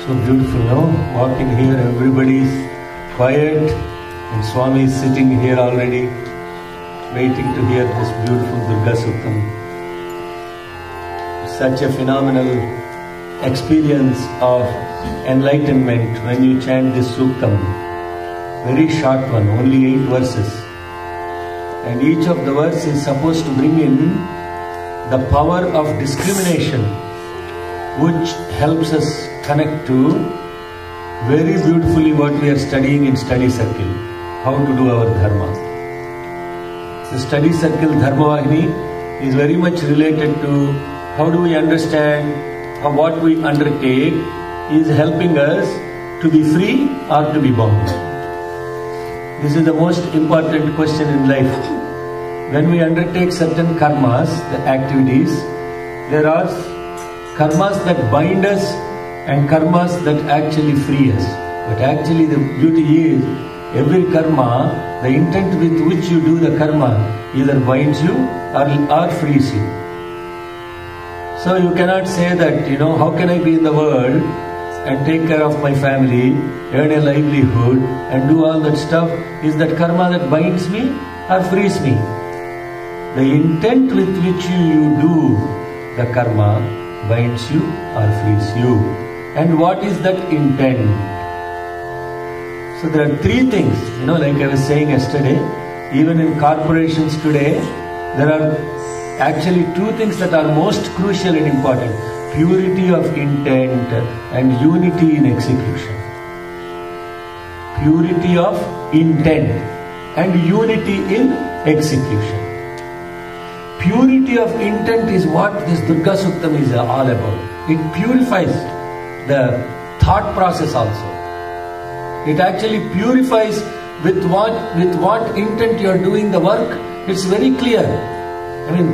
So beautiful, no? Walking here, everybody is quiet, and Swami is sitting here already, waiting to hear this beautiful Durga Suktam. Such a phenomenal experience of enlightenment when you chant this Suktam. Very short one, only 8 verses. And each of the verses is supposed to bring in the power of discrimination, which helps us connect to very beautifully what we are studying in study circle, how to do our dharma. The study circle Dharma Vahini is very much related to how do we understand how what we undertake is helping us to be free or to be bound. This is the most important question in life. when we undertake certain karmas, the activities, there are karmas that bind us and karmas that actually free us. But actually the beauty is, every karma, the intent with which you do the karma either binds you or frees you. So you cannot say that, how can I be in the world and take care of my family, earn a livelihood and do all that stuff? Is that karma that binds me or frees me? The intent with which you do the karma binds you or frees you. And what is that intent? So there are three things, like I was saying yesterday, even in corporations today, there are actually two things that are most crucial and important: purity of intent and unity in execution. Purity of intent and unity in execution. Purity of intent is what this Durga Suktam is all about. It purifies the thought process also. It actually purifies with what intent you are doing the work. It's very clear.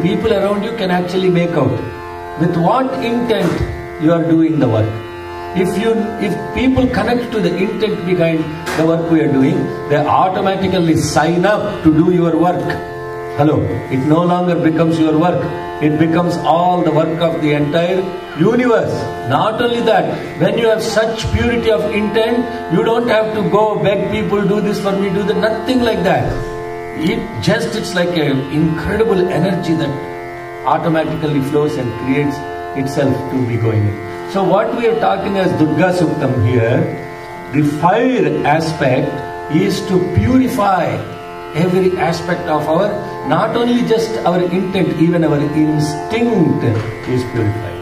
People around you can actually make out with what intent you are doing the work. If people connect to the intent behind the work we are doing, they automatically sign up to do your work. Hello, it no longer becomes your work. It becomes all the work of the entire universe. Not only that, when you have such purity of intent, you don't have to go beg people, do this for me, do that, nothing like that. It's like an incredible energy that automatically flows and creates itself to be going in. So what we are talking as Durga Suktam here, the fire aspect is to purify every aspect of our, not only just our intent, even our instinct is purified.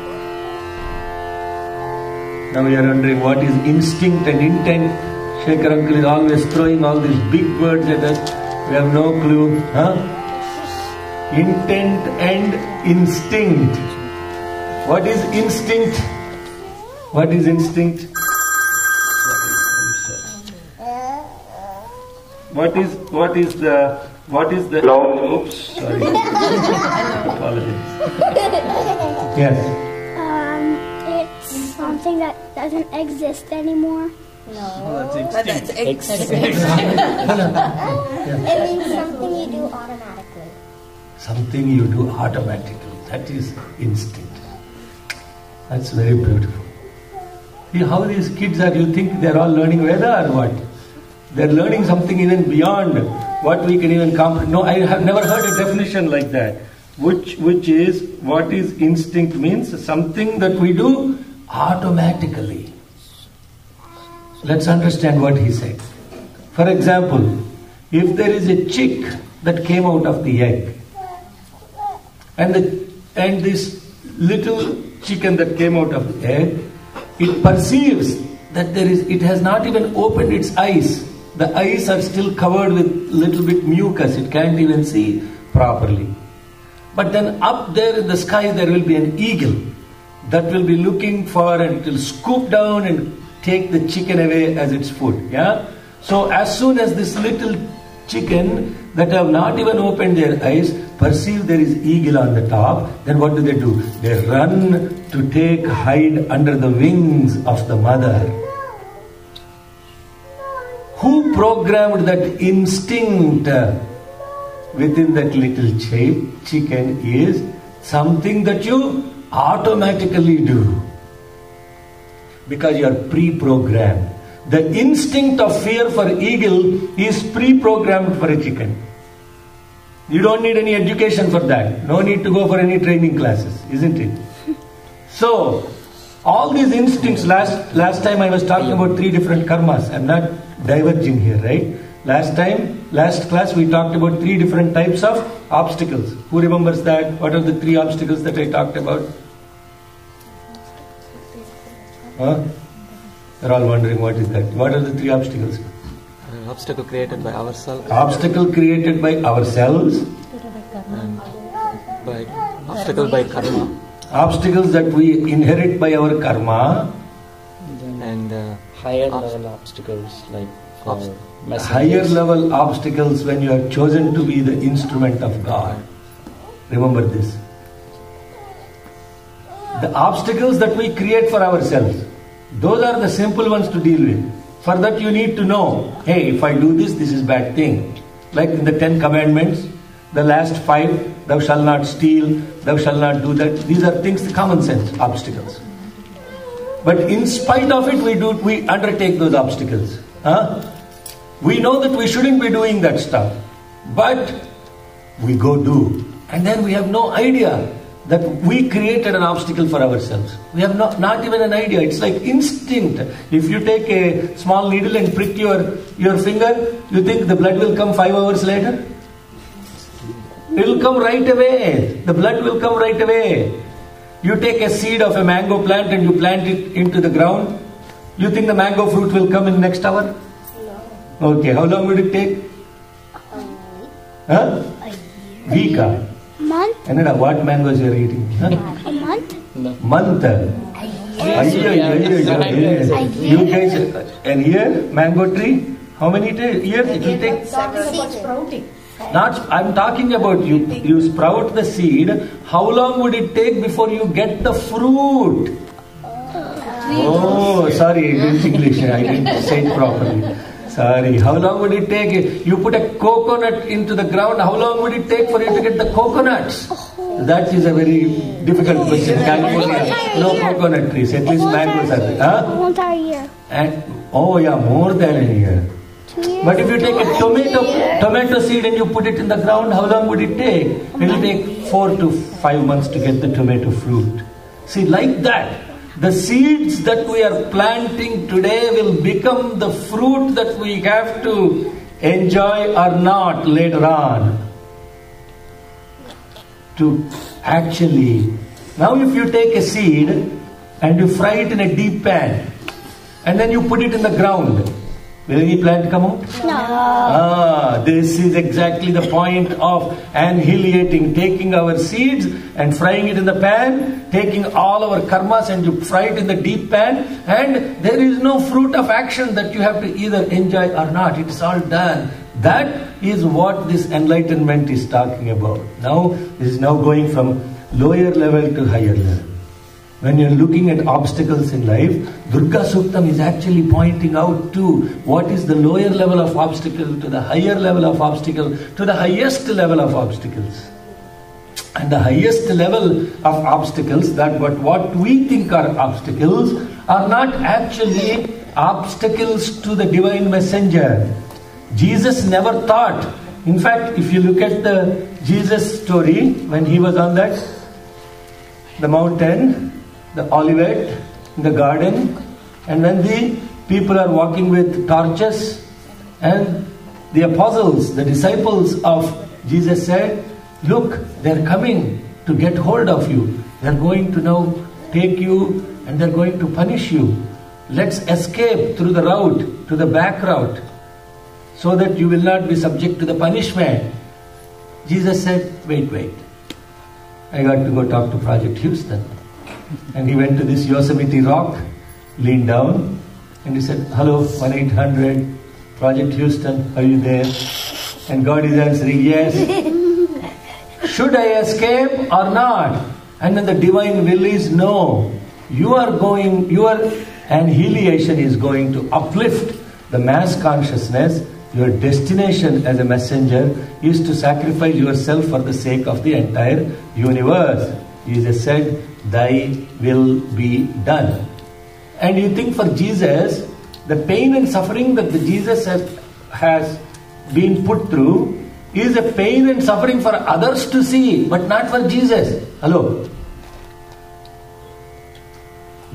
Now we are wondering what is instinct and intent. Shekhar uncle is always throwing all these big words at us. We have no clue. Intent and instinct. What is instinct? What is instinct? What is the Hello. Oops, sorry. Apologies. Yes. It's something that doesn't exist anymore. No, that's instinct. It means something you do automatically. Something you do automatically. That is instinct. That's very beautiful. See how these kids are, you think they're all learning Veda or what? They're learning something even beyond what we can even comprehend. No, I have never heard a definition like that. Which is, what is instinct means? Something that we do automatically. Let's understand what he said. For example, if there is a chick that came out of the egg, and this little chicken that came out of the egg, it perceives that it has not even opened its eyes. The eyes are still covered with little bit mucus. It can't even see properly. But then up there in the sky there will be an eagle that will be looking for, and it will scoop down and take the chicken away as its food. Yeah. So as soon as this little chicken that have not even opened their eyes perceive there is eagle on the top, then what do? They run to hide under the wings of the mother. Who programmed that instinct within that little chicken is something that you automatically do. Because you are pre-programmed. The instinct of fear for eagle is pre-programmed for a chicken. You don't need any education for that. No need to go for any training classes, isn't it? So, all these instincts, last time I was talking about 3 different karmas. I'm not diverging here, right? Last class we talked about 3 different types of obstacles. Who remembers that? What are the 3 obstacles that I talked about? They're all wondering what is that. What are the 3 obstacles? Obstacle created by ourselves. Obstacle created by ourselves. By obstacle by karma. Obstacles that we inherit by our karma. And higher level obstacles like higher level obstacles when you are chosen to be the instrument of God. Remember this. The obstacles that we create for ourselves, those are the simple ones to deal with. For that you need to know, hey, if I do this, this is bad thing. Like in the 10 commandments, the last 5, thou shalt not steal, thou shalt not do that. These are things, common sense obstacles. But in spite of it, we undertake those obstacles. We know that we shouldn't be doing that stuff, but we go do. And then we have no idea that we created an obstacle for ourselves. We have not even an idea. It's like instinct. If you take a small needle and prick your finger, you think the blood will come 5 hours later? It will come right away. The blood will come right away. You take a seed of a mango plant and you plant it into the ground. You think the mango fruit will come in next hour? No. Okay, how long would it take? Week. Month. And what mangoes you are eating? A month. Month. You guys, and here, mango tree, how many years it will take? Sprouting. I'm talking about you sprout the seed. How long would it take before you get the fruit? Oh, sorry, it's English. I didn't say it properly. Sorry. How long would it take? You put a coconut into the ground. How long would it take for you to get the coconuts? That is a very difficult question. California, no coconut trees. At least mangoes are there. A whole entire year. Oh yeah, more than a year. 2 years. But if you take a tomato seed and you put it in the ground, how long would it take? It will take 4 to 5 months to get the tomato fruit. See, like that, the seeds that we are planting today will become the fruit that we have to enjoy or not later on. To actually, now if you take a seed and you fry it in a deep pan and then you put it in the ground, will any plant come out? No. This is exactly the point of annihilating, taking our seeds and frying it in the pan, taking all our karmas and you fry it in the deep pan, and there is no fruit of action that you have to either enjoy or not. It is all done. That is what this enlightenment is talking about. Now, this is now going from lower level to higher level. When you're looking at obstacles in life, Durga Suktam is actually pointing out to what is the lower level of obstacle to the higher level of obstacle to the highest level of obstacles. And the highest level of obstacles, that what we think are obstacles, are not actually obstacles to the divine messenger. Jesus never thought. In fact, if you look at the Jesus story, when he was on the mountain, the Olivet, in the garden, and when the people are walking with torches, and the apostles, the disciples of Jesus said, look, they're coming to get hold of you. They're going to now take you and they're going to punish you. Let's escape through the route, to the back route, so that you will not be subject to the punishment. Jesus said, wait. I got to go talk to Project Houston. And he went to this Yosemite rock, leaned down, and he said, hello, 1-800, Project Houston, are you there? And God is answering, yes. Should I escape or not? And then the divine will is no. Your annihilation is going to uplift the mass consciousness. Your destination as a messenger is to sacrifice yourself for the sake of the entire universe. Jesus said, thy will be done. And you think for Jesus, the pain and suffering that the Jesus has been put through is a pain and suffering for others to see, but not for Jesus. Hello?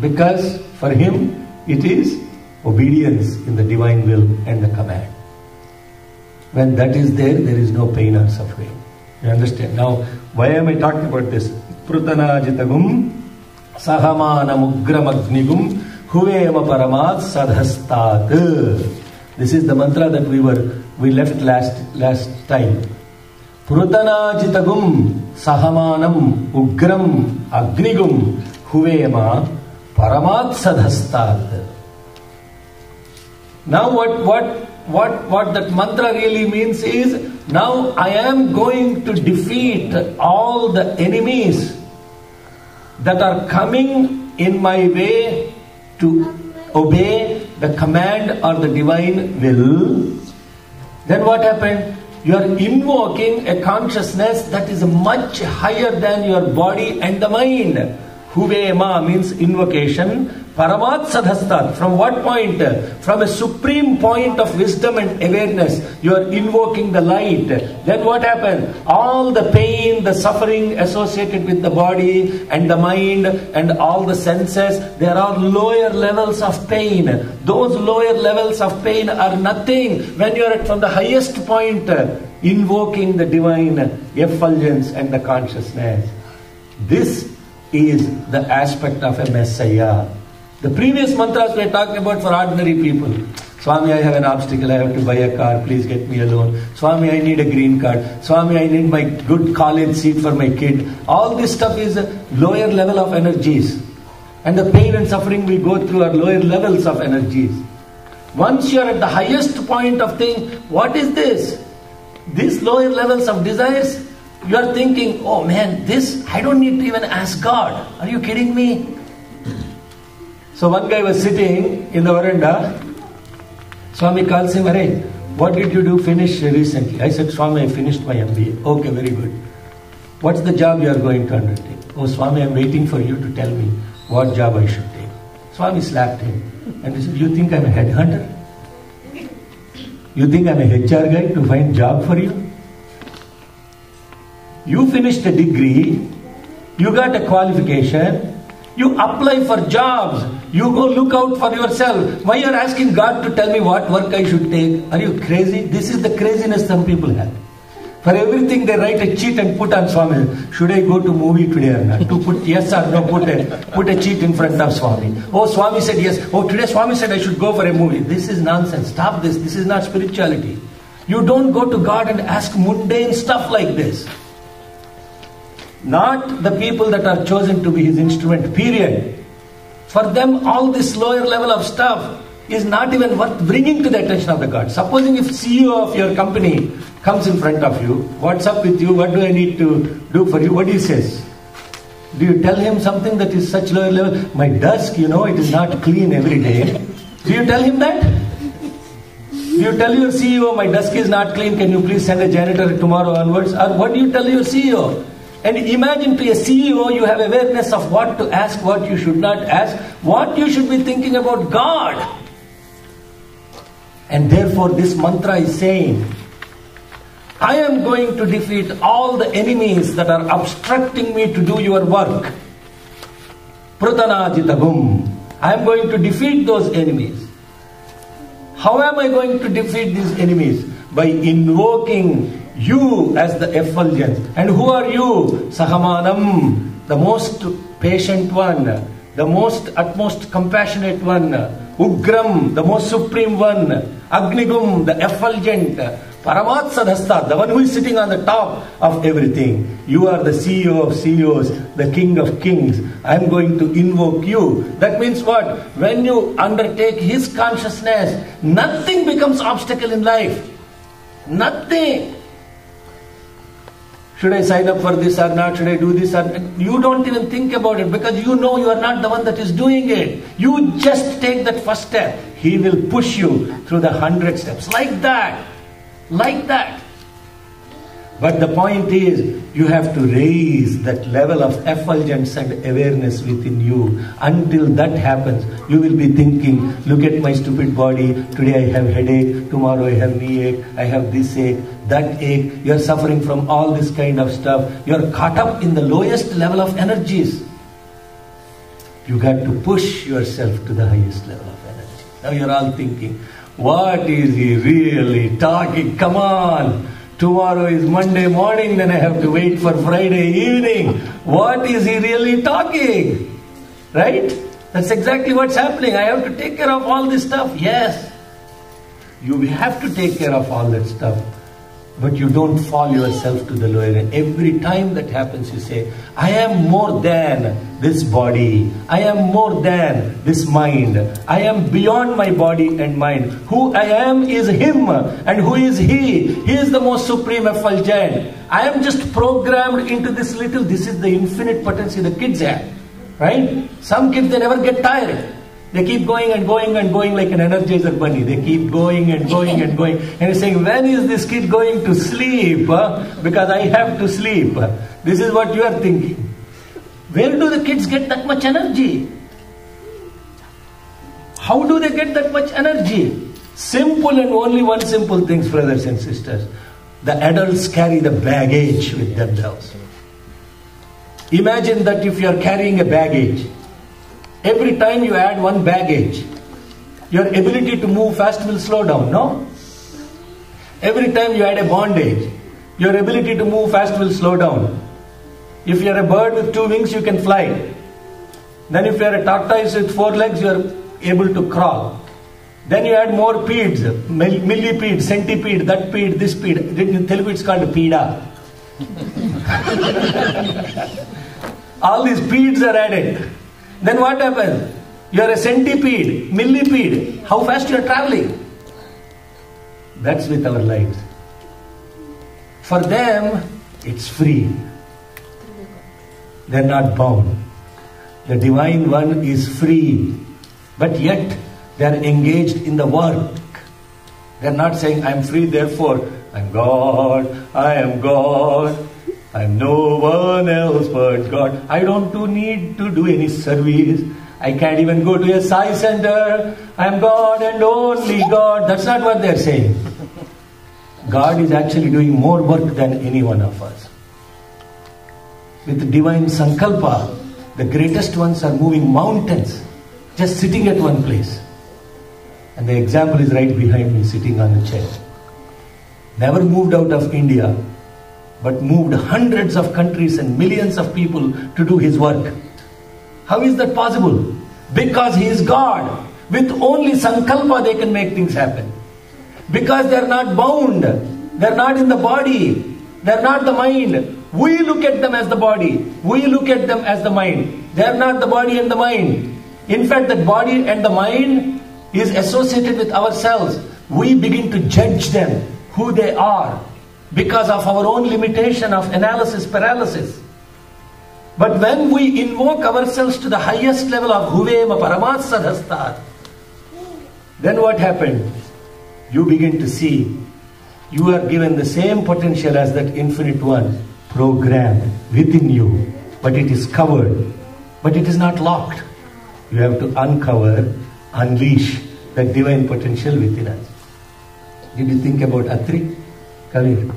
Because for him, it is obedience in the divine will and the command. When that is there is no pain or suffering. You understand? Now, why am I talking about this? Prutanajitagum sahamanamugramagnigum huvema paramat sadhastat. This is the mantra that we left last time. Prutanajitagum sahamanam ugram agnigum huvema paramat sadhastat. Now what what that mantra really means is, now I am going to defeat all the enemies that are coming in my way to obey the command or the divine will. Then what happened? You are invoking a consciousness that is much higher than your body and the mind. Huvema means invocation. Paramat sadhastat. From what point? From a supreme point of wisdom and awareness, you are invoking the light. Then what happened? All the pain, the suffering associated with the body and the mind and all the senses, there are lower levels of pain. Those lower levels of pain are nothing when you are from the highest point, invoking the divine effulgence and the consciousness. This is the aspect of a Messiah. The previous mantras we are talking about for ordinary people. Swami, I have an obstacle, I have to buy a car, please get me a loan. Swami, I need a green card. Swami, I need my good college seat for my kid. All this stuff is a lower level of energies. And the pain and suffering we go through are lower levels of energies. Once you are at the highest point of thing, what is this? These lower levels of desires, you are thinking, oh man, this, I don't need to even ask God. Are you kidding me? So one guy was sitting in the veranda. Swami calls him, "Hey, what did you do finish recently?" I said, "Swami, I finished my MBA." "Okay, very good. What's the job you are going to undertake?" "Oh, Swami, I am waiting for you to tell me what job I should take." Swami slapped him and he said, "You think I'm a headhunter? You think I'm a HR guy to find job for you? You finished a degree, you got a qualification, you apply for jobs, you go look out for yourself. Why you are asking God to tell me what work I should take? Are you crazy?" This is the craziness some people have. For everything they write a cheat and put on Swami. Should I go to movie today or not? To put yes or no, put a cheat in front of Swami. Oh, Swami said yes. Oh, today Swami said I should go for a movie. This is nonsense. Stop this. This is not spirituality. You don't go to God and ask mundane stuff like this. Not the people that are chosen to be His instrument, period. For them, all this lower level of stuff is not even worth bringing to the attention of the God. Supposing if CEO of your company comes in front of you, what's up with you? What do I need to do for you? What do you say? Do you tell him something that is such lower level? My desk, it is not clean every day. Do you tell him that? Do you tell your CEO, my desk is not clean, can you please send a janitor tomorrow onwards? Or what do you tell your CEO? And imagine to a CEO, you have awareness of what to ask, what you should not ask, what you should be thinking about God. And therefore this mantra is saying, I am going to defeat all the enemies that are obstructing me to do your work. Prutanajitagum. I am going to defeat those enemies. How am I going to defeat these enemies? By invoking you as the effulgence. And who are you? Sahamanam, the most patient one, the most utmost compassionate one. Ugram, the most supreme one. Agnigum, the effulgent. Paramat Sadhasta, the one who is sitting on the top of everything. You are the CEO of CEOs, the King of Kings. I am going to invoke you. That means what? When you undertake His consciousness, nothing becomes obstacle in life. Nothing. Should I sign up for this or not? Should I do this or not? You don't even think about it because you know you are not the one that is doing it. You just take that first step. He will push you through the 100 steps. Like that. Like that. But the point is, you have to raise that level of effulgence and awareness within you. Until that happens, you will be thinking, look at my stupid body. Today I have headache, tomorrow I have knee ache, I have this ache, that ache. You are suffering from all this kind of stuff. You are caught up in the lowest level of energies. You got to push yourself to the highest level of energy. Now you are all thinking, what is he really talking? Come on. Tomorrow is Monday morning, then I have to wait for Friday evening. What is he really talking? Right? That's exactly what's happening. I have to take care of all this stuff. Yes. You have to take care of all that stuff. but you don't fall yourself to the lower end. Every time that happens, you say, I am more than this body. I am more than this mind. I am beyond my body and mind. Who I am is Him, and who is He? He is the most supreme effulgent. I am just programmed into this is the infinite potency the kids have. Right? Some kids, they never get tired. They keep going and going and going like an Energizer bunny. They keep going and going and going. And you're saying, when is this kid going to sleep? Because I have to sleep. This is what you are thinking. Where do the kids get that much energy? How do they get that much energy? Simple and only one simple thing, brothers and sisters. The adults carry the baggage with themselves. Imagine that if you are carrying a baggage, every time you add one baggage, your ability to move fast will slow down, no? Every time you add a bondage, your ability to move fast will slow down. If you are a bird with 2 wings, you can fly. Then if you are a tortoise with 4 legs, you are able to crawl. Then you add more peeds, millipede, centipede, that pede, this pede. In Telugu it's called peda. All these peeds are added. Then what happens? You are a centipede, millipede. How fast you are traveling? That's with our lives. For them, it's free. They are not bound. The Divine One is free. But yet, they are engaged in the work. They are not saying, I am free, therefore, I am God, I am God. I am no one else but God. I don't need to do any service. I can't even go to a Sai center. I am God and only God. That's not what they are saying. God is actually doing more work than any one of us. With divine sankalpa, the greatest ones are moving mountains, just sitting at one place. And the example is right behind me, sitting on the chair. Never moved out of India, but moved hundreds of countries and millions of people to do His work. How is that possible? Because He is God. With only sankalpa they can make things happen. Because they are not bound. They are not in the body. They are not the mind. We look at them as the body. We look at them as the mind. They are not the body and the mind. In fact, that body and the mind is associated with ourselves. We begin to judge them, who they are, because of our own limitation of analysis paralysis. But when we invoke ourselves to the highest level of Huvema Paramatsadhastat, then what happened? You begin to see you are given the same potential as that infinite one, programmed within you, but it is covered, but it is not locked. You have to uncover, unleash that divine potential within us. Did you think about Atri? Come here.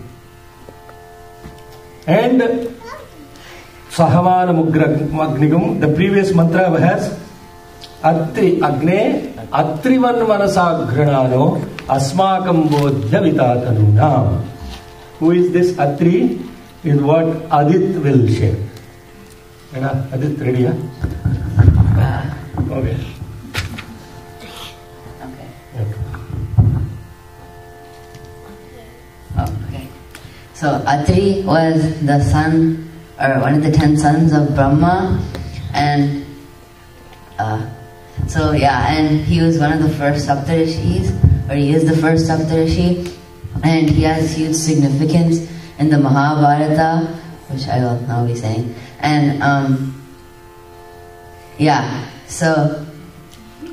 And Sahavana Magnigam, the previous mantra has Atri Agne Atrivan Manasa Granano Asmakam Bodhya Vitatanunam. Who is this Atri? Is what Adit will share. Adit, ready? Okay. Okay. So Atri was the son, or one of the 10 sons of Brahma, and and he was one of the first Saptarishis, or he is the first Saptarishi, and he has huge significance in the Mahabharata, which I will now be saying. And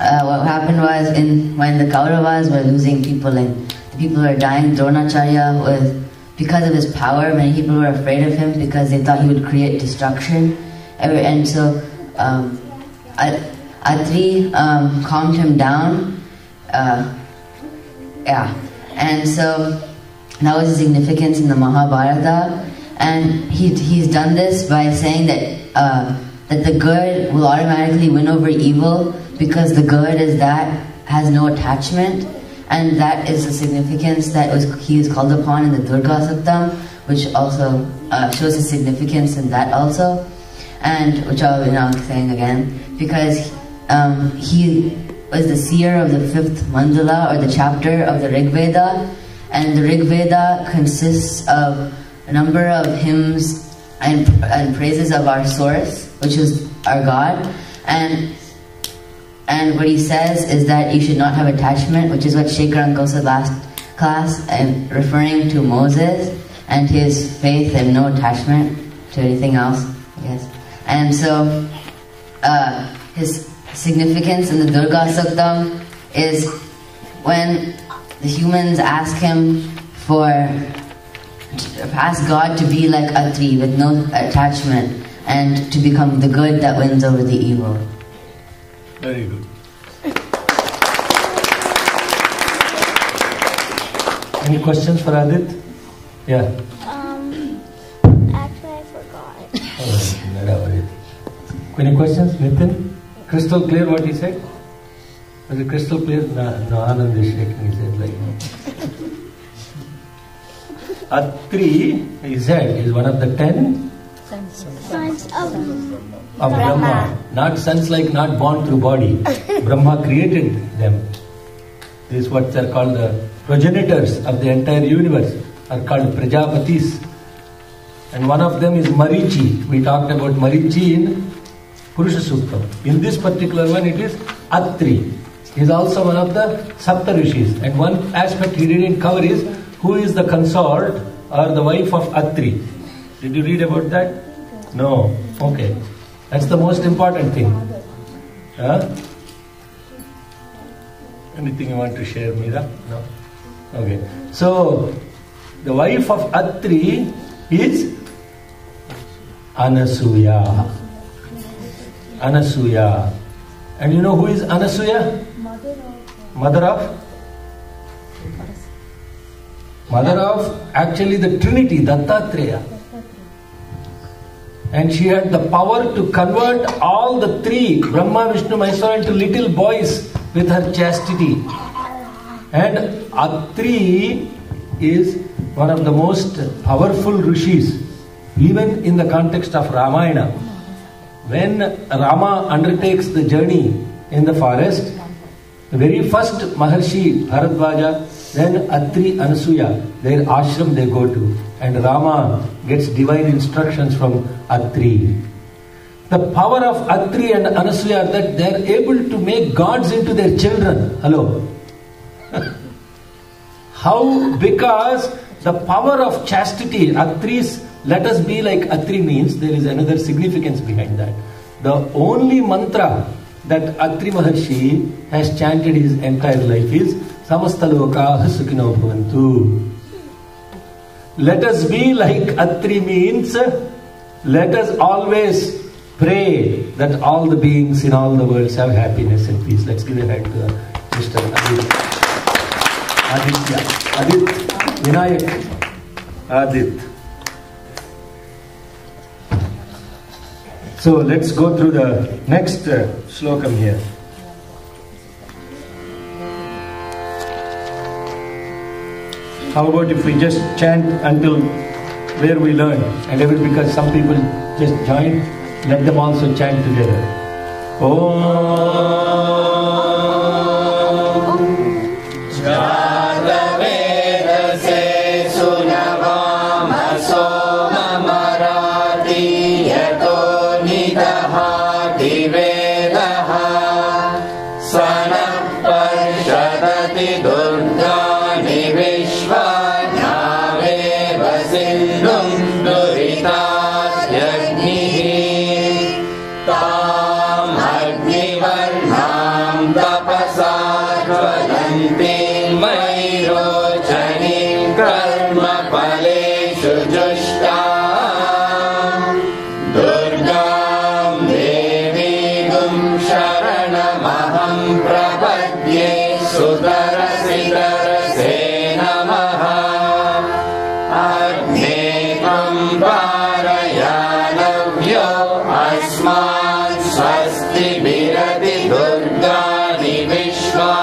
what happened was when the Kauravas were losing people and the people were dying, Dronacharya because of his power, many people were afraid of him because they thought he would create destruction. And so Atri calmed him down. And so that was the significance in the Mahabharata. And he's done this by saying that the good will automatically win over evil, because the good is that has no attachment, and that is the significance that he was called upon in the Durga Suktam, which also shows his significance in that also, and which I'll be now saying again, because he was the seer of the 5th mandala, or the chapter of the Rig Veda, And the Rig Veda consists of a number of hymns and praises of our source, which is our God. And what he says is that you should not have attachment, which is what Shekhar Uncle said last class, and referring to Moses and his faith and no attachment to anything else, I guess. And so his significance in the Durga Suktam is when the humans ask God to be like Atri with no attachment and to become the good that wins over the evil. Very good. Any questions for Adit? Yeah. Actually, I forgot. Any questions, Nitin? Crystal clear what he said? Was it crystal clear? No, Anand is shaking his head like no. Atri, he said, is one of the 10 Sons of Brahma. Not sons like not born through body. Brahma created them. This is what they are called the progenitors of the entire universe. Are called Prajapatis. And one of them is Marichi. We talked about Marichi in Purusha Suktam. In this particular one it is Atri. He is also one of the Sapta Rishis. And one aspect he didn't cover is who is the consort or the wife of Atri. Did you read about that? No. Okay. That's the most important thing. Huh? Anything you want to share, Meera? No? Okay. So, the wife of Atri is Anasuya. Anasuya. And you know who is Anasuya? Mother of actually the Trinity, Dattatreya. And she had the power to convert all the three, Brahma, Vishnu, Maheshwara, into little boys with her chastity. And Atri is one of the most powerful rishis, even in the context of Ramayana. When Rama undertakes the journey in the forest, the very first Maharshi, Bharadwaja, then Atri, Anasuya, their ashram they go to. And Rama gets divine instructions from Atri. The power of Atri and Anasuya are that they are able to make gods into their children. Hello? How? Because the power of chastity, Atri's, let us be like Atri means, there is another significance behind that. The only mantra that Atri Maharshi has chanted his entire life is Samastaloka Sukino Bhavantu. Let us be like Atri means, let us always pray that all the beings in all the worlds have happiness and peace. Let's give a hand to Mr. Adit, Vinayak, Adit. So let's go through the next slokam here. How about if we just chant until where we learn, and because some people just join, let them also chant together. Om Jadavedase Sunavam Asoma Marati Yato Nidahati Vedaha Sanapashadati Durgani Vishwadhyaveva Sindhum Duritadyagnihi Tam Agnivarnam Tapasa Jvalantim Vairochanim Karma Paleshu Jushtam Durgam Devigum Sharanamaham Prabhadye Sudarasidarase Namaha Agni Tvam Parayanavyo Asman Swasti Birati Durgani Vishwa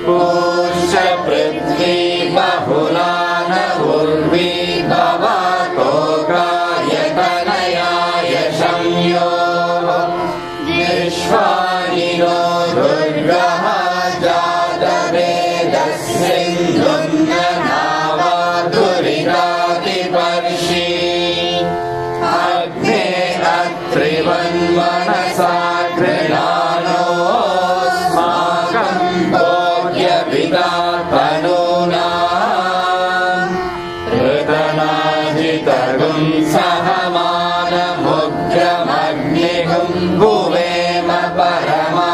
Pusha Prithvi Bahulana Urvi Bhavato Kayatanaya Yashamyo Vishwanino Durgaha Jadavedas Sindhu सहमानमुग्रमग्निहुं भुवेम परमासदस्तात्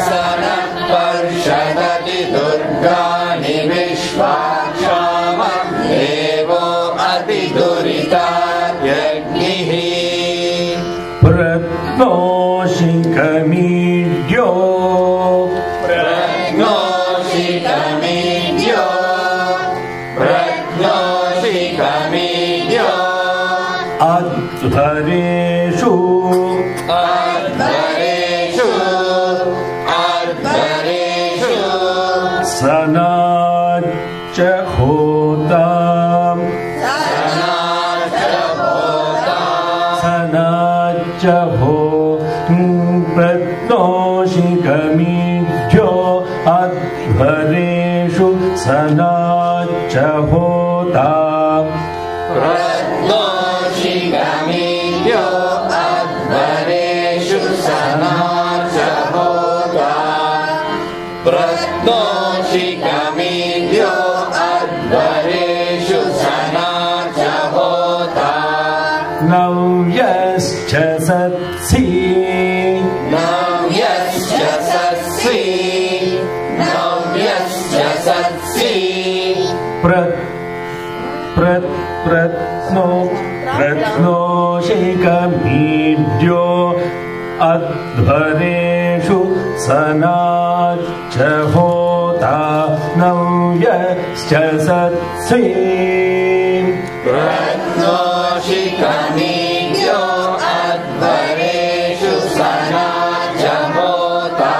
स नः पर्षदति दुर्गाणि विश्वाक्षाम देवो अतिदुरितार्यग्निः प्रत्नोषिकमीड्यो अध्वरेषु सनाच्च होताम् सनाच्च हो प्रत्नोषिकमीढ्यो अध्वरेषु सनाच्च होताम् प्रत्नोषिकमीढ्यो अध्वरेषु सनाच्च होताम् प्रत्नोषिकमीढ्यो अध्वरेषु सनाच्च होताम् नव्यश्च सत्सि नव्यश्च सत्सि नव्यश्च सत्सि प्रत्नोषिकमीढ्यो अध्वरेषु सनाच्च होता नव्यश्च सत्सि प्रत्नोषिकमीढ्यो अध्वरेषु सनाच्च होता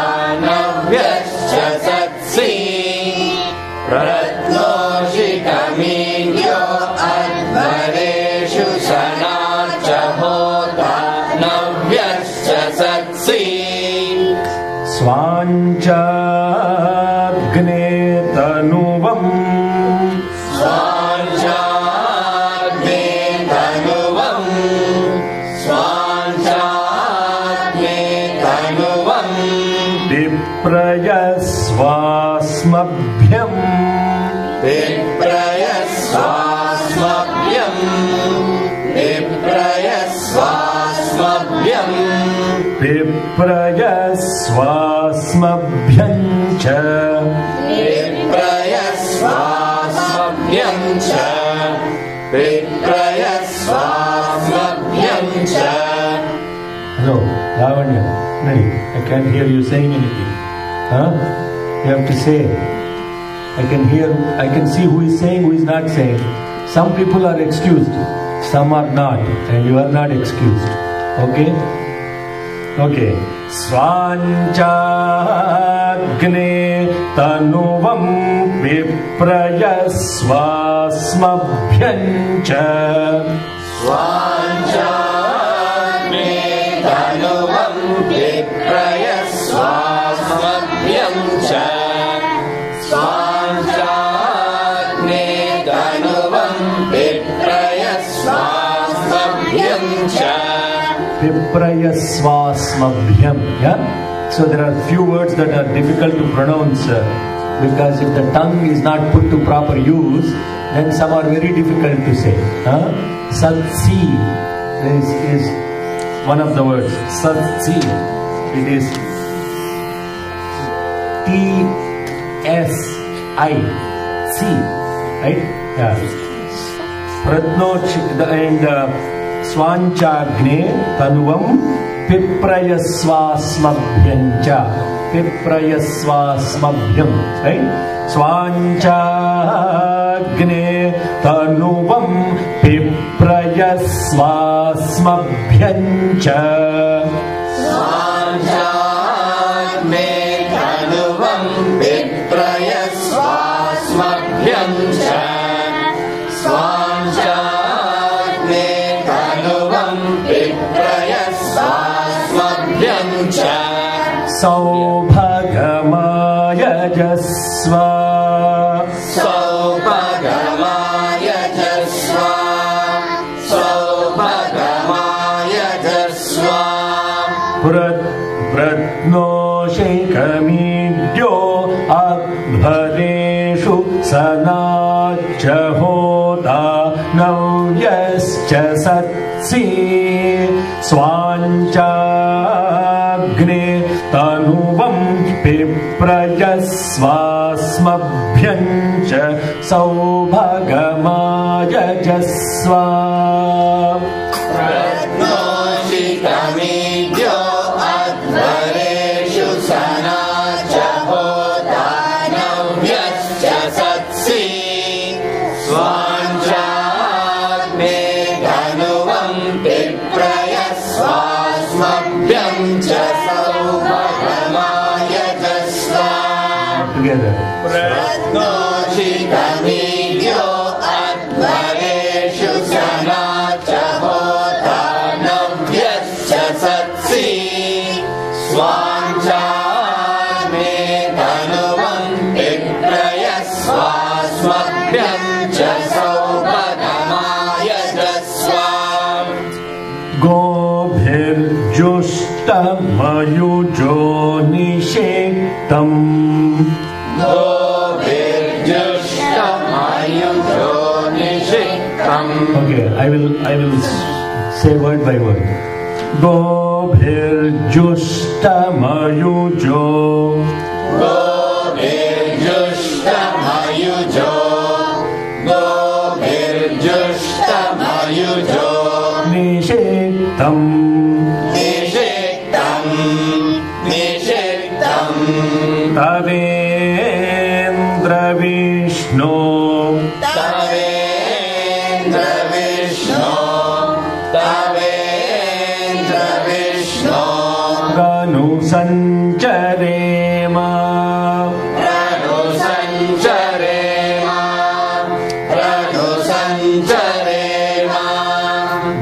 नव्यश्च सत्सि प्रत्नोषिकमीढ्यो अध्वरेषु सनाच्च होता नव्यश्च सत्सि स्वाञ्चाग्ने तनुवम् स्वाञ्चाग्ने तनुवम् स्वाञ्चाग्ने तनुवम् विप्रयस्वास्मभ्यम् विप्रयस्वास्मभ्यम् विप्रयस्वास्मभ्यम् विप्रयस्वास्मभ्यम् च विप्रयस्वास्मभ्यम् च विप्रयस्वास्मभ्यम् च. Hello, Lavanya, Nadi, I can't hear you saying anything. Huh? You have to say. I can see who is saying, who is not saying. Some people are excused, some are not, and you are not excused. Okay? Okay. Svanchagne tanuvam viprayasvasmabhyancha. Svanchagne tanuvam viprayasvasmabhyancha. Svanchagne tanuvam viprayasvasmabhyancha. Viprayasvasmabhyam. Yeah? So there are few words that are difficult to pronounce because if the tongue is not put to proper use, then some are very difficult to say. Satsi is one of the words. Satsi. It is T-S-I. C. Right? Yeah. Pratnoch and Svanchagne tanuvam piprayasvasmabhyancha. Piprayasvasmabhyam. Right? Svanchagne tanuvam piprayasvasmabhyancha. Svanchagne tanuvam piprayasvasmabhyancha. Svanchagne tanuvam piprayasvasmabhyancha. Saubhagamaya Saubhagamaya jasva. Saubhagamaya jasva. Pratnoshaikamidyo adhareshu sanat वाच्य होता नव्यश्च सत्सि स्वाञ्चाग्ने तनुवं पिप्रजस्वास्मभ्यं च सौभगमायजस्व प्रत्नोषितमीड्यो अध्वरेषु सना च होता नव्यश्च सत्सि स्वाञ्चाग्ने तनुवं पिप्रयस्वास्मभ्यं च सौभगमायजस्व प्रत्नोषितमीड्यो अध्वरेषु सना च होता नव्यश्च सत्सि स्वाञ्चाग्ने तनुवं पिप्रयस्वास्मभ्यं च सौभगमायजस्व गोभिर्जुष्टमयुजो निषेक्तम् गोभिर्जुष्टमयुजो निषिक्तम्. Okay, I will say word by word. Govirjushtamayujo. Govirjushtamayujo. Govirjushtamayujo. Nishektam. Nishektam. Nishektam. Tavendra Vishnu. Tavendra Vishnu. Tavendra Vishnu. Ranu Sancharema. Ranu Sancharema. Ranu Sancharema.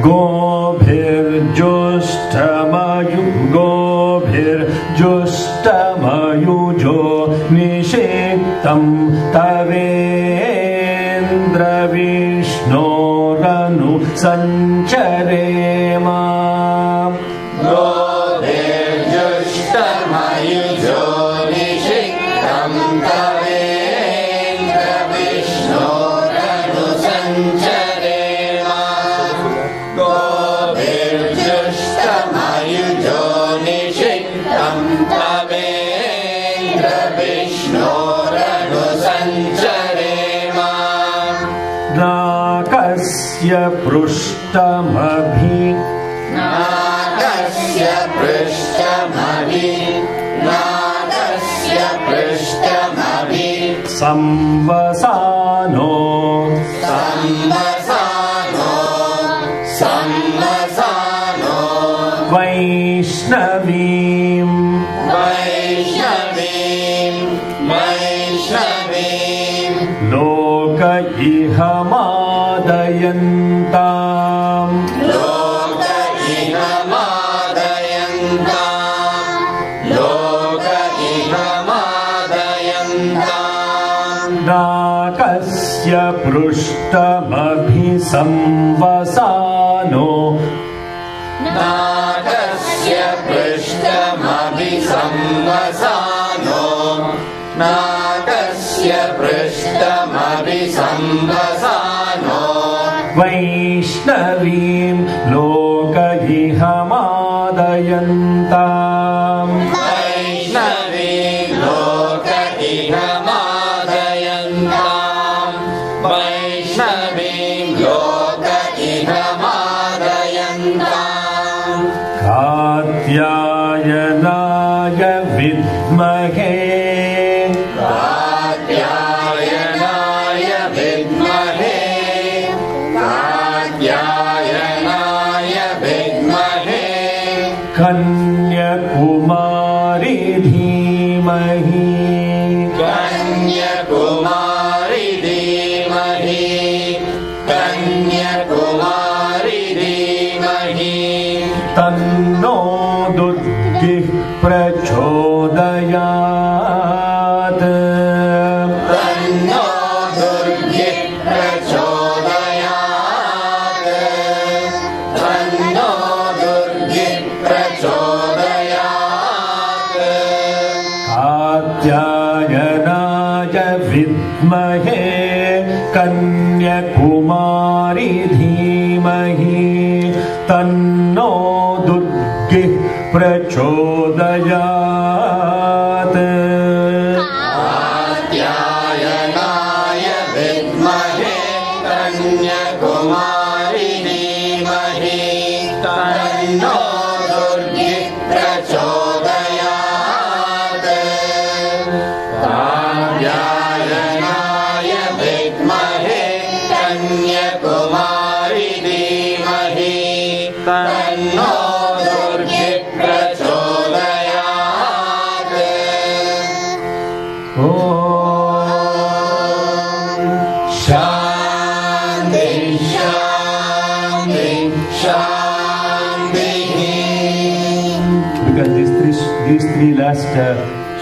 Gobhirjushtamayujo Nishektam Tavendra Vishnu Ranu Sancharema. Gobhirjushtamayujo Nishektam Tavendra Vishnu Ranu Sancharema. Gobhirjushtamayujo Nishektam Tavendra Vishnu Ranu Sancharema. Nakasya Prushtamabi. Nakasya Prushtamabi. Nakasya Prushtamabi. Samvasano. Samvasano. Samvasano. Vaishnavim. Vaishnavim. Vaishnavim. Loka ihamaadayantam. Loka ihamaadayantam. Loka ihamaadayantam. Nakasya Prushtamabi Samvasano. Nakasya Prushtamabi Samvasano. Nakasya Prushtamabi Samvasano. Vaishnavim Loka ihamaadayantam. Vaishnavim Loka ihamaadayantam. Vaishnavim Loka ihamaadayantam. Katyayanaya Vidmahe. Katyayanaya Vidmahe. Katyayanaya Vidmahe. Kanyakumari Dhimahi. Kanyakumari Dhimahi. Kanyakumari Dhimahi. Tanno Durgih Prachodayat. Tanno Durgih Prachodayat. Tanno Durgih Prachodayat. Katyayanaya Vidmahe Kanyakumari Dhimahi Tanno Durgi Prachodayat. Katyayanaya Vidmahe Kanyakumari Dhimahi Tanno Durgi Prachodayat. Katyayanaya Vidmahe Kanyakumari Dhimahi Tanno Durgi Prachodayat. Shanti, Shanti, Shanti. Because these three last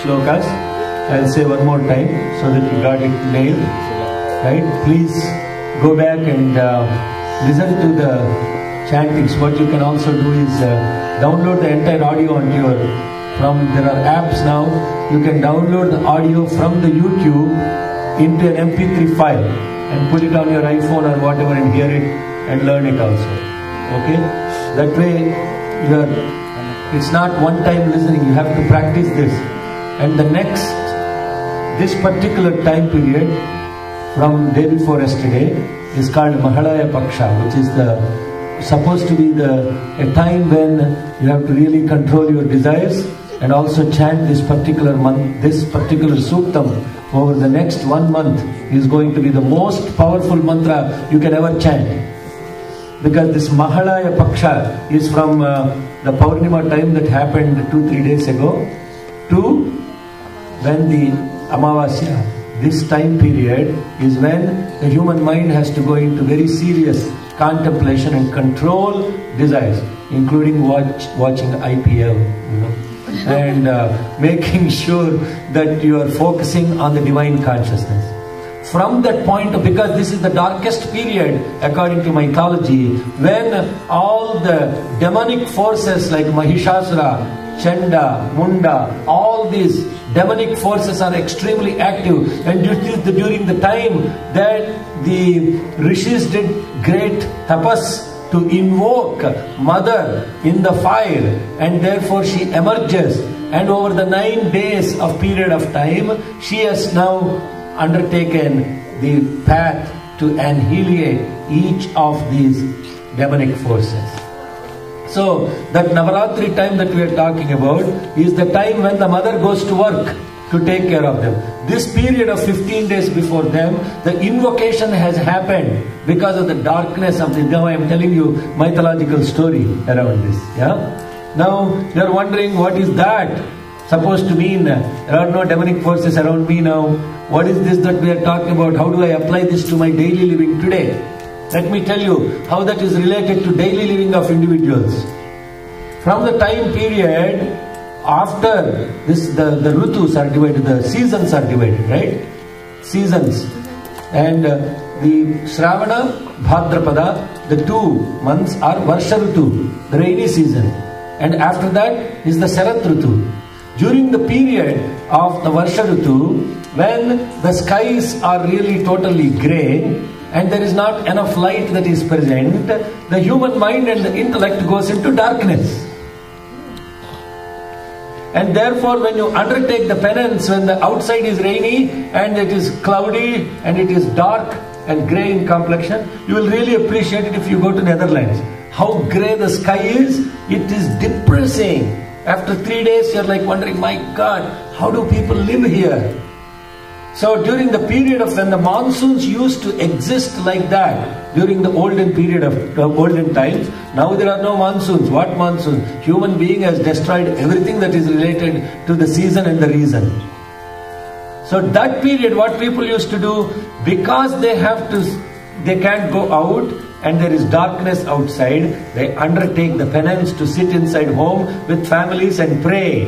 shlokas, I'll say one more time so that you got it nailed. Right? Please go back and listen to the chantings. What you can also do is download the entire audio onto your. There are apps now. You can download the audio from the YouTube into an MP3 file and put it on your iPhone or whatever and hear it and learn it also. Okay? That way, it's not one time listening. You have to practice this. And this particular time period from day before yesterday is called Mahalaya Paksha, which is supposed to be a time when you have to really control your desires and also chant this particular month, this particular Suktam over the next 1 month is going to be the most powerful mantra you can ever chant. Because this Mahalaya Paksha is from the Paurnima time that happened 2-3 days ago to when the Amavasya. This time period is when the human mind has to go into very serious contemplation and control desires, including watching IPL, and making sure that you are focusing on the divine consciousness. From that point, because this is the darkest period according to mythology, when all the demonic forces like Mahishasura, Chanda, Munda, all these demonic forces are extremely active, and during the time that the rishis did great tapas to invoke mother in the fire, and therefore she emerges, and over the 9 days of period of time she has now undertaken the path to annihilate each of these demonic forces. So that Navaratri time that we are talking about is the time when the mother goes to work to take care of them. This period of 15 days before them, the invocation has happened because of the darkness of the. Now I am telling you mythological story around this. Yeah. Now you are wondering, what is that supposed to mean? There are no demonic forces around me now. What is this that we are talking about? How do I apply this to my daily living today? Let me tell you how that is related to daily living of individuals. From the time period after this, the Rutus are divided, the seasons are divided, right? Seasons. And the Shravana, Bhadrapada, the 2 months are Varsha Rutu, the rainy season. And after that is the Sharat Rutu. During the period of the Varsha Rutu, when the skies are really totally grey and there is not enough light that is present, the human mind and the intellect goes into darkness. And therefore when you undertake the penance, when the outside is rainy and it is cloudy and it is dark and grey in complexion, you will really appreciate it if you go to Netherlands. How grey the sky is, it is depressing. After 3 days you are like wondering, my God, how do people live here? So during the period of when the monsoons used to exist like that, during the olden period of olden times, now there are no monsoons. What monsoons? Human being has destroyed everything that is related to the season and the reason. So that period, what people used to do, because they can't go out and there is darkness outside, they undertake the penance to sit inside home with families and pray.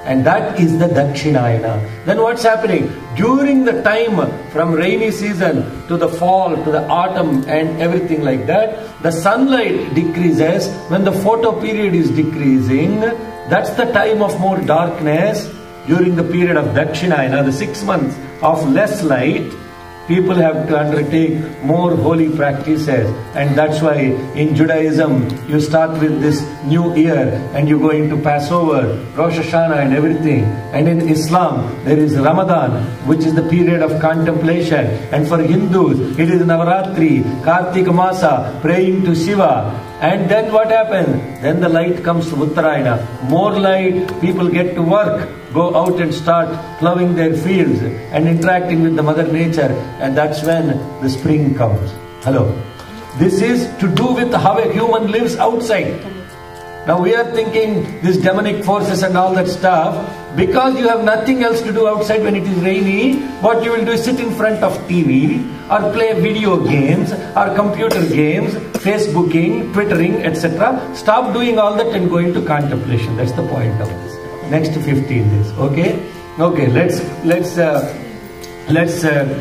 And that is the Dakshinayana. Then what's happening? During the time from rainy season to the fall, to the autumn and everything like that, the sunlight decreases. When the photo period is decreasing, that's the time of more darkness. During the period of Dakshinayana, the 6 months of less light, People have to undertake more holy practices, and that's why in Judaism you start with this new year and you go into Passover, Rosh Hashanah and everything. And in Islam there is Ramadan, which is the period of contemplation. And for Hindus it is Navaratri, Kartika Masa, praying to Shiva. And then what happens? Then the light comes to Uttarayana. More light, people get to work, go out and start plowing their fields and interacting with the Mother Nature. And that's when the spring comes. Hello. This is to do with how a human lives outside. Now we are thinking these demonic forces and all that stuff, because you have nothing else to do outside when it is rainy, what you will do is sit in front of TV or play video games or computer games, Facebooking, Twittering, etc. Stop doing all that and go into contemplation. That's the point of this. Next 15 days. Okay? Okay, let's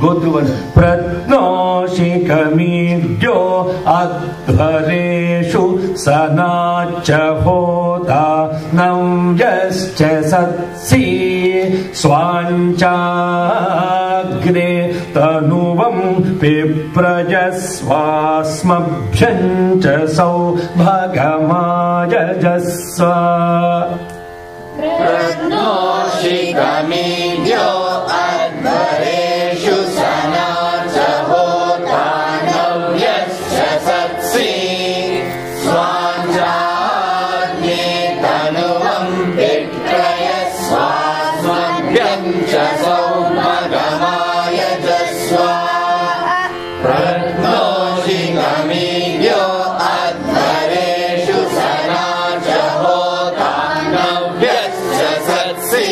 go through one. Pratnoshikhamidyo adhareshu sanacha hota namyascha satsi swanchagne tanuvam piprajasvasmabhyancha saubhagamaya jasva. Pratnoshikhamidyo adhareshu sanacha hota navyascha satsi swanchagne tanuvam pitrayasvasmabhyancha saubhagamaya jasva. Pratnoshikhamidyo adhareshu sanacha hota navyascha satsi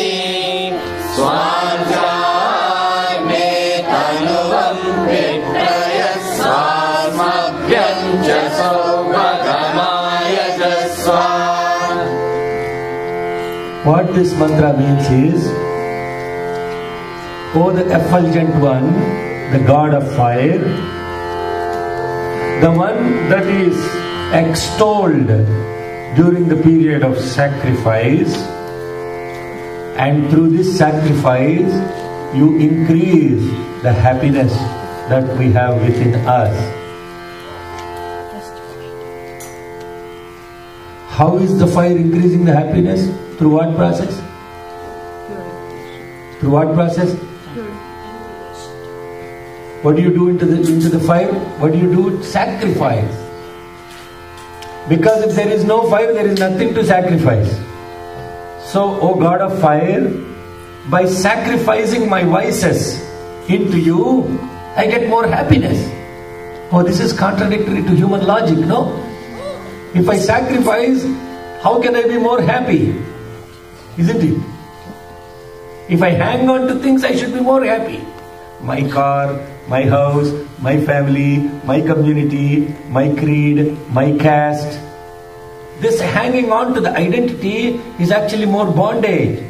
swanchagne tanuvam pitrayasvasmabhyancha saubhagamaya jasva. What this mantra means is, O the effulgent one, the God of fire, the one that is extolled during the period of sacrifice, and through this sacrifice you increase the happiness that we have within us. How is the fire increasing the happiness? Through what process? Through what process? What do you do into the fire? What do you do? Sacrifice. Because if there is no fire, there is nothing to sacrifice. So, O God of fire, by sacrificing my vices into you, I get more happiness. Oh, this is contradictory to human logic, no? If I sacrifice, how can I be more happy? Isn't it? If I hang on to things, I should be more happy. My car, my house, my family, my community, my creed, my caste. This hanging on to the identity is actually more bondage.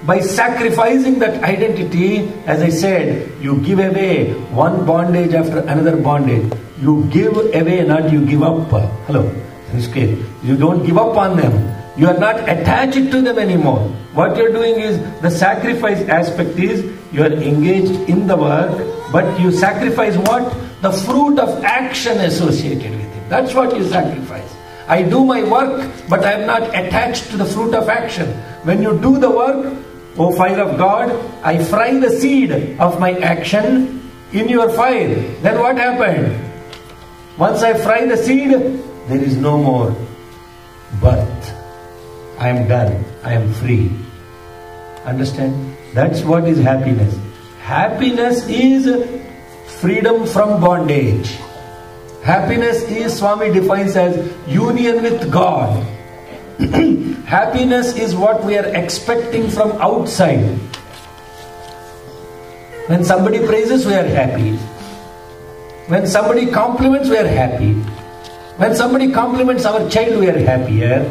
By sacrificing that identity, as I said, you give away one bondage after another bondage. You give away, not you give up. Hello. You don't give up on them. You are not attached to them anymore. What you are doing is, the sacrifice aspect is, you are engaged in the work, but you sacrifice what? The fruit of action associated with it. That's what you sacrifice. I do my work, but I am not attached to the fruit of action. When you do the work, O fire of God, I fry the seed of my action in your fire. Then what happened? Once I fry the seed, there is no more birth. I am done. I am free. Understand? That's what is happiness. Happiness is freedom from bondage. Happiness is, Swami defines as union with God. Happiness is what we are expecting from outside. When somebody praises, we are happy. When somebody compliments, we are happy. When somebody compliments our child, we are happier.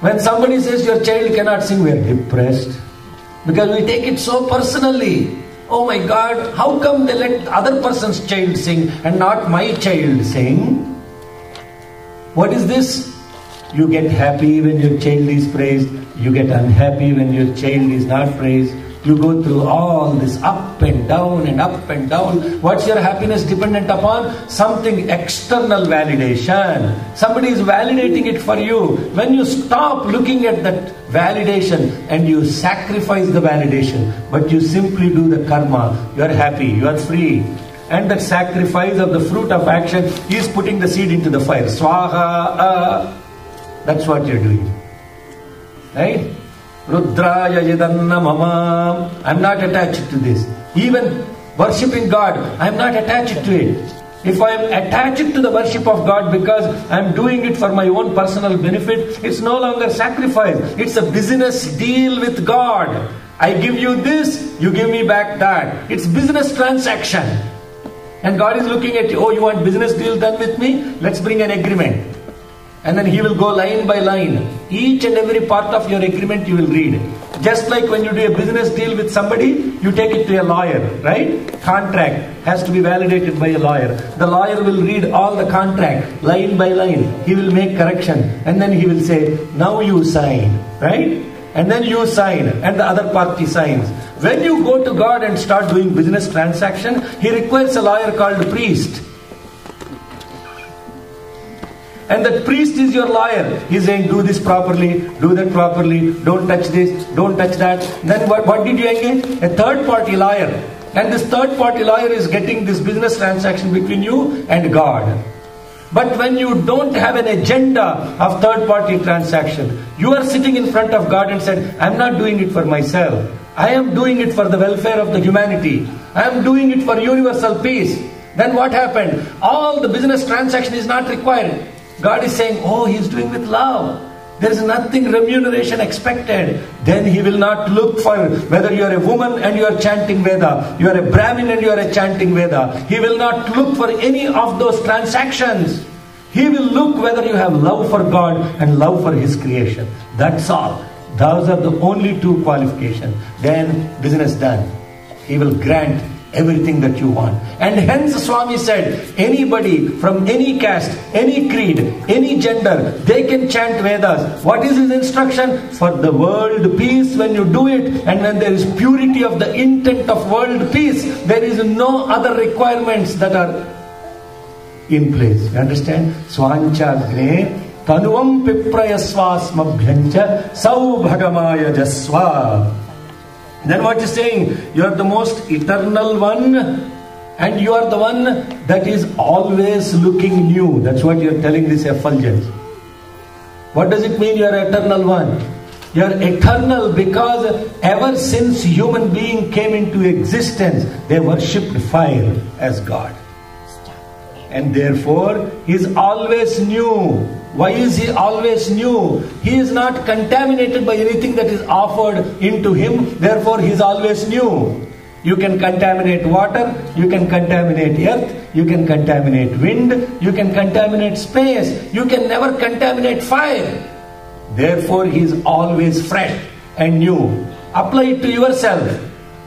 When somebody says your child cannot sing, we are depressed. Because we take it so personally. Oh my God, how come they let other person's child sing and not my child sing? What is this? You get happy when your child is praised. You get unhappy when your child is not praised. You go through all this up and down and up and down. What's your happiness dependent upon? Something external validation. Somebody is validating it for you. When you stop looking at that validation and you sacrifice the validation, but you simply do the karma, you are happy, you are free. And that sacrifice of the fruit of action is putting the seed into the fire. Swaha. That's what you're doing. Right? Rudraya Yadanna Mama. I'm not attached to this. Even worshipping God, I'm not attached to it. If I'm attached to the worship of God because I'm doing it for my own personal benefit, it's no longer sacrifice. It's a business deal with God. I give you this, you give me back that. It's business transaction. And God is looking at you, oh, you want business deal done with me? Let's bring an agreement. And then He will go line by line. Each and every part of your agreement you will read. Just like when you do a business deal with somebody, you take it to a lawyer, right? Contract has to be validated by a lawyer. The lawyer will read all the contract, line by line. He will make correction. And then he will say, now you sign, right? And then you sign and the other party signs. When you go to God and start doing business transaction, He requires a lawyer called priest. And that priest is your lawyer. He's saying, do this properly, do that properly, don't touch this, don't touch that. Then what did you engage? A third party lawyer. And this third party lawyer is getting this business transaction between you and God. But when you don't have an agenda of third party transaction, you are sitting in front of God and said, I'm not doing it for myself. I am doing it for the welfare of the humanity. I am doing it for universal peace. Then what happened? All the business transaction is not required. God is saying, oh, He is doing with love. There is nothing remuneration expected. Then He will not look for whether you are a woman and you are chanting Veda, you are a Brahmin and you are a chanting Veda. He will not look for any of those transactions. He will look whether you have love for God and love for His creation. That's all. Those are the only two qualifications. Then business done. He will grant everything that you want. And hence Swami said, anybody from any caste, any creed, any gender, they can chant Vedas. What is his instruction? For the world peace, when you do it, and when there is purity of the intent of world peace, there is no other requirements that are in place. You understand? Swanchagne tanuvam piprayasvasmabhyancha saubhagamaya jasva. Then what is saying? You are the most eternal one, and you are the one that is always looking new. That's what you are telling this effulgence. What does it mean you are eternal one? You are eternal because ever since human being came into existence, they worshipped fire as God. And therefore, He is always new. Why is He always new? He is not contaminated by anything that is offered into Him. Therefore, He is always new. You can contaminate water, you can contaminate earth, you can contaminate wind, you can contaminate space. You can never contaminate fire. Therefore, He is always fresh and new. Apply it to yourself.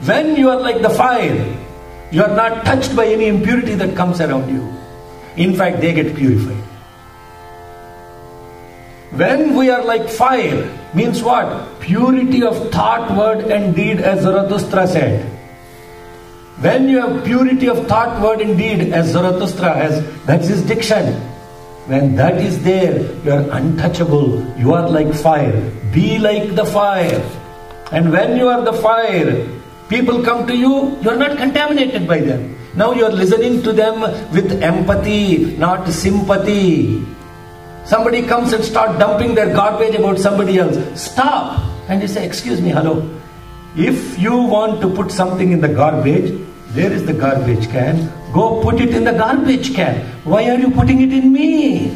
When you are like the fire, you are not touched by any impurity that comes around you. In fact, they get purified. When we are like fire, means what? Purity of thought, word and deed, as Zarathustra said. When you have purity of thought, word and deed, as Zarathustra has, that's his diction. When that is there, you are untouchable. You are like fire. Be like the fire. And when you are the fire, people come to you, you are not contaminated by them. Now you are listening to them with empathy, not sympathy. Somebody comes and start dumping their garbage about somebody else. Stop. And you say, excuse me, hello. If you want to put something in the garbage, there is the garbage can. Go put it in the garbage can. Why are you putting it in me?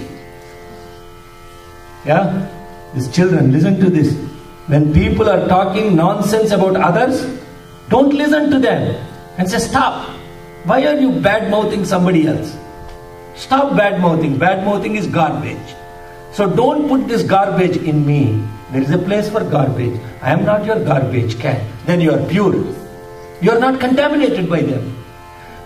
Yeah? These children, listen to this. When people are talking nonsense about others, don't listen to them. And say, stop. Why are you bad-mouthing somebody else? Stop bad-mouthing. Bad-mouthing is garbage. So don't put this garbage in me. There is a place for garbage. I am not your garbage can. Then you are pure. You are not contaminated by them.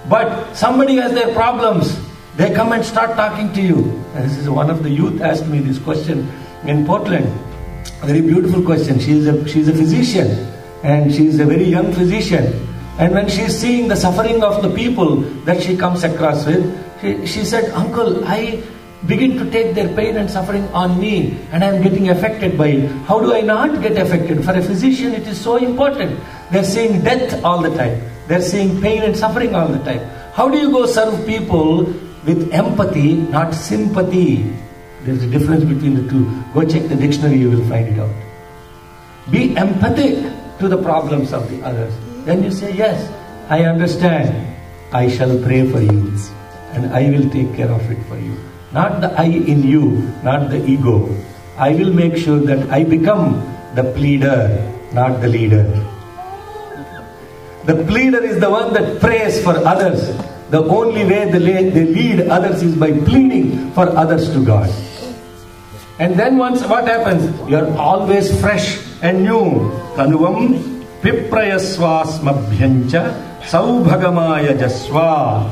But somebody has their problems. They come and start talking to you. And this is one of the youth asked me this question in Portland. A very beautiful question. She is a physician. and she is a very young physician. And when she is seeing the suffering of the people that she comes across with, she said, "Uncle, I begin to take their pain and suffering on me, and I am getting affected by it. How do I not get affected? For a physician, it is so important. They are seeing death all the time. They are seeing pain and suffering all the time. How do you go serve people with empathy, not sympathy?" There is a difference between the two. Go check the dictionary, you will find it out. Be empathic to the problems of the others. Then you say, "Yes, I understand. I shall pray for you, and I will take care of it for you." Not the I in you, not the ego. I will make sure that I become the pleader, not the leader. The pleader is the one that prays for others. The only way they lead others is by pleading for others to God. And then once what happens? You are always fresh and new. Tanuvam piprayasvasmabhyancha saubhagamaya jasva.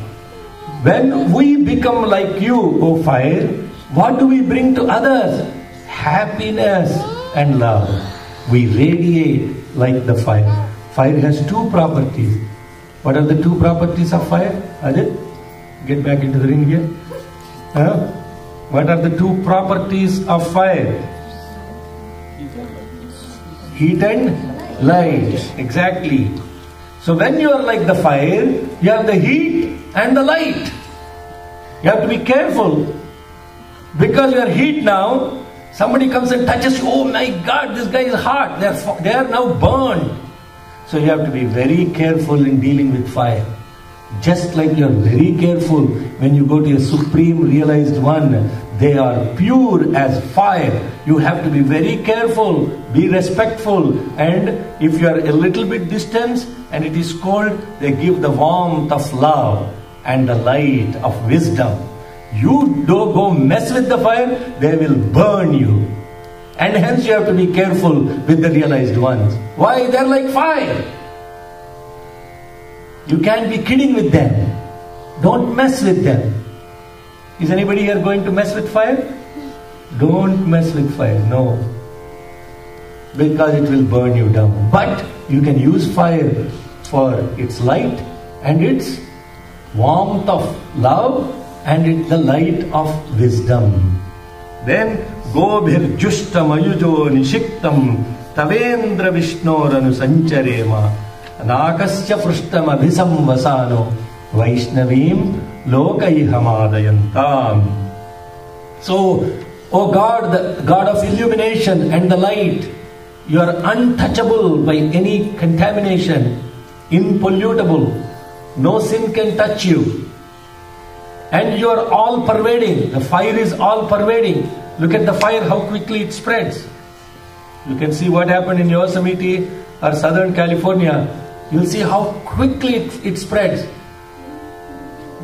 When we become like you, O fire, what do we bring to others? Happiness and love. We radiate like the fire. Fire has two properties. What are the two properties of fire? Ajit, get back into the ring here. What are the two properties of fire? Heat and light. Exactly. So when you are like the fire, you have the heat and the light. You have to be careful, because you are heat now. Somebody comes and touches you. Oh my God, this guy is hot. They are now burned. So you have to be very careful in dealing with fire. Just like you are very careful when you go to a supreme realized one. They are pure as fire. You have to be very careful, be respectful, and if you are a little bit distant and it is cold, they give the warmth of love and the light of wisdom. You don't go mess with the fire, they will burn you. And hence you have to be careful with the realized ones. Why? They are like fire. You can't be kidding with them. Don't mess with them. Is anybody here going to mess with fire? Don't mess with fire, no. Because it will burn you down. But you can use fire for its light and its warmth of love and the light of wisdom. Then Gobhir Justam Ayujo Nishiktam Tavendra Vishnoranu Sancharema Nakasya Prustam Abhisam Vasano Vaishnavim Lokaihamadayantam. So, O God, the God of illumination and the light, you are untouchable by any contamination, impollutable. No sin can touch you. And you are all pervading. The fire is all pervading. Look at the fire, how quickly it spreads. You can see what happened in Yosemite or Southern California. You'll see how quickly it spreads.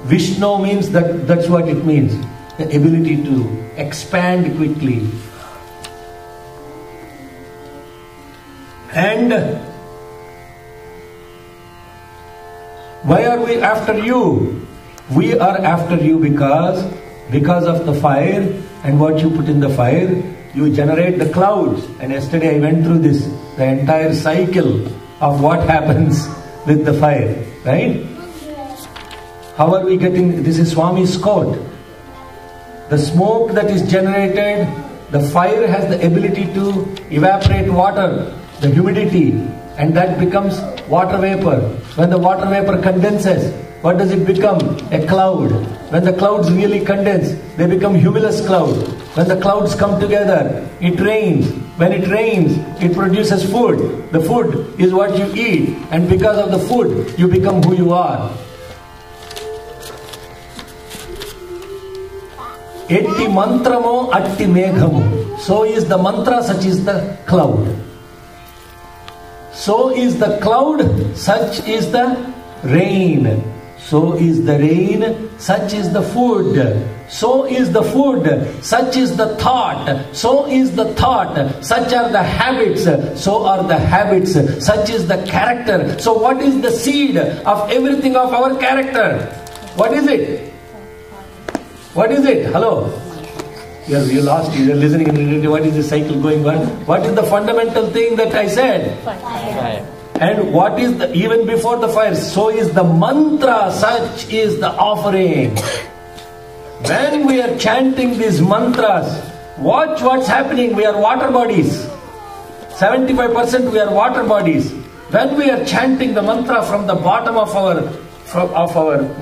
Vishnu means that's what it means. The ability to expand quickly. And why are we after you? We are after you because of the fire and what you put in the fire. You generate the clouds. And yesterday I went through this, the entire cycle of what happens with the fire. Right? How are we getting, this is Swami's quote. The smoke that is generated, the fire has the ability to evaporate water, the humidity, and that becomes water vapor. When the water vapor condenses, what does it become? A cloud. When the clouds really condense, they become cumulus clouds. When the clouds come together, it rains. When it rains, it produces food. The food is what you eat, and because of the food, you become who you are. Etti mantramo atti meghamo. So is the mantra, such is the cloud. So is the cloud, such is the rain. So is the rain, such is the food. So is the food, such is the thought. So is the thought, such are the habits. So are the habits, such is the character. So what is the seed of everything of our character? What is it? What is it? Hello? You lost, you are listening. What is the cycle going on? What is the fundamental thing that I said? Fire. And what is the, even before the fire, so is the mantra, such is the offering. When we are chanting these mantras, watch what's happening. We are water bodies. 75% we are water bodies. When we are chanting the mantra from the bottom of our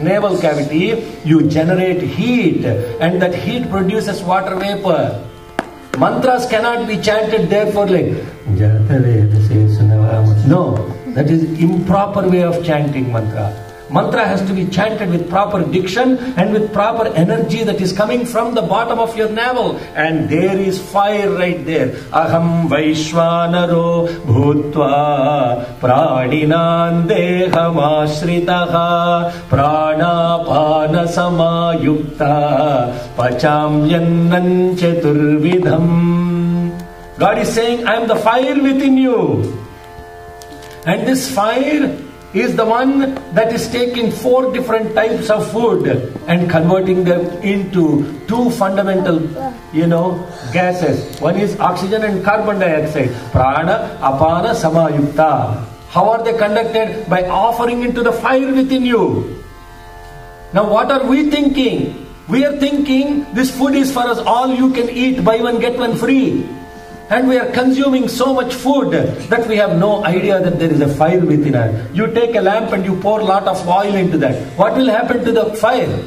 navel cavity, you generate heat, and that heat produces water vapor. Mantras cannot be chanted therefore like no, that is improper way of chanting mantra. Mantra has to be chanted with proper diction and with proper energy that is coming from the bottom of your navel. And there is fire right there. Aham Vaishvanaro Bhutva Pradinan Deham Ashritaha Pranapana Samayukta Pachamyannan Chaturvidham. God is saying, I am the fire within you. And this fire is the one that is taking 4 different types of food and converting them into 2 fundamental, gases. One is oxygen and carbon dioxide. Prana, apana, samayukta. How are they conducted? By offering into the fire within you. Now what are we thinking? We are thinking this food is for us, all you can eat, buy one get one free. And we are consuming so much food that we have no idea that there is a fire within us. You take a lamp and you pour a lot of oil into that. What will happen to the fire?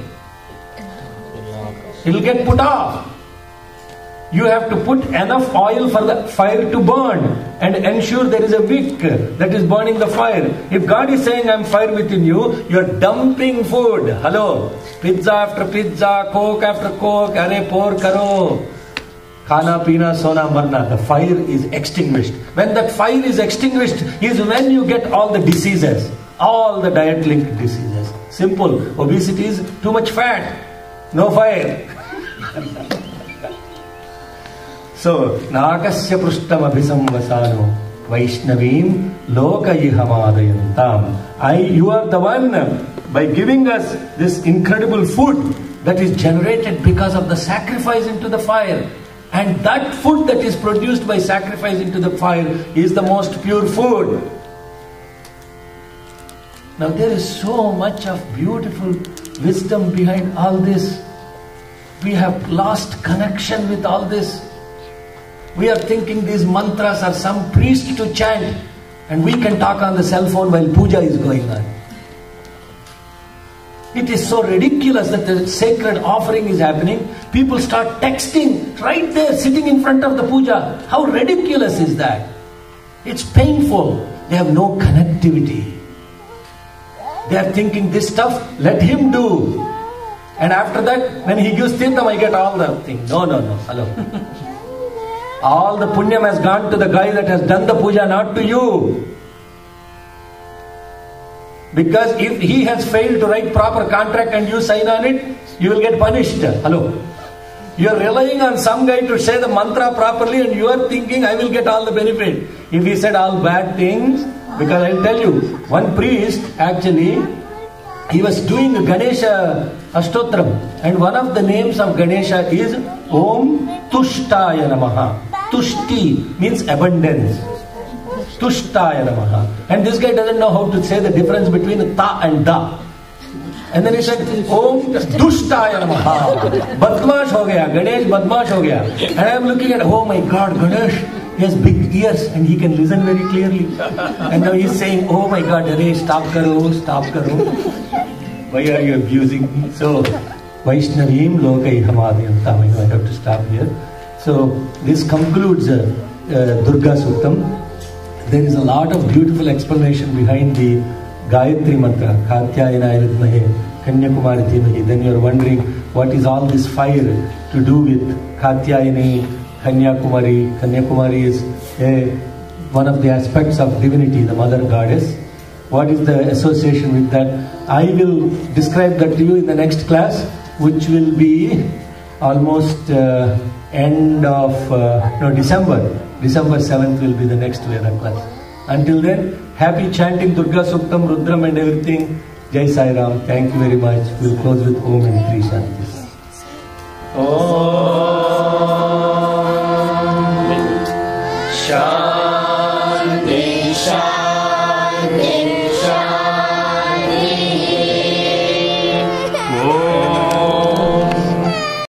It will get put off. You have to put enough oil for the fire to burn and ensure there is a wick that is burning the fire. If God is saying, I am fire within you, you are dumping food. Hello? Pizza after pizza, Coke after Coke, arey pour karo. Khana, pina, sona, marna. The fire is extinguished. When that fire is extinguished is when you get all the diseases. All the diet-linked diseases. Simple. Obesity is too much fat. No fire. So, Nakasya Prustam Abhisamvasano Vaishnavim Loka Yihamadayantam. You are the one, by giving us this incredible food that is generated because of the sacrifice into the fire. And that food that is produced by sacrificing to the fire is the most pure food. Now there is so much of beautiful wisdom behind all this. We have lost connection with all this. We are thinking these mantras are some priest to chant, and we can talk on the cell phone while puja is going on. It is so ridiculous that the sacred offering is happening. People start texting right there, sitting in front of the puja. How ridiculous is that? It's painful. They have no connectivity. They are thinking this stuff, let him do. And after that, when he gives tirtham, I get all the things. No. Hello. All the punyam has gone to the guy that has done the puja, not to you. Because if he has failed to write proper contract and you sign on it, you will get punished. Hello. You are relying on some guy to say the mantra properly and you are thinking, I will get all the benefit. If he said all bad things, because I will tell you, one priest actually, he was doing Ganesha Ashtotram, and one of the names of Ganesha is Om Tushtaya Namaha. Tushti means abundance. Tushtaya Namaha. And this guy doesn't know how to say the difference between ta and da. And then he said, Om Dushtaya Namaha. Badmash ho gaya. Ganesh Badmash ho gaya. And I am looking at, oh my God, Ganesh, he has big ears and he can listen very clearly. And now he is saying, oh my God, Hare, stop karo, stop karo. Why are you abusing me? So, Vaishnavim Lokai Hamadayantam. I have to stop here. So, this concludes Durga Suktam. There is a lot of beautiful explanation behind the Gayatri mantra, Katyayana Vidmahe, Kanyakumari Dhimahi. Then you are wondering, what is all this fire to do with Katyayani, Kanyakumari? Kanyakumari is one of the aspects of divinity, the mother goddess. What is the association with that? I will describe that to you in the next class, which will be almost end of December. December 7th will be the next Veda class. Until then, happy chanting Durga Suktam, Rudram and everything. Jai Sai Ram. Thank you very much. We'll close with Om and 3 Shantis. Om.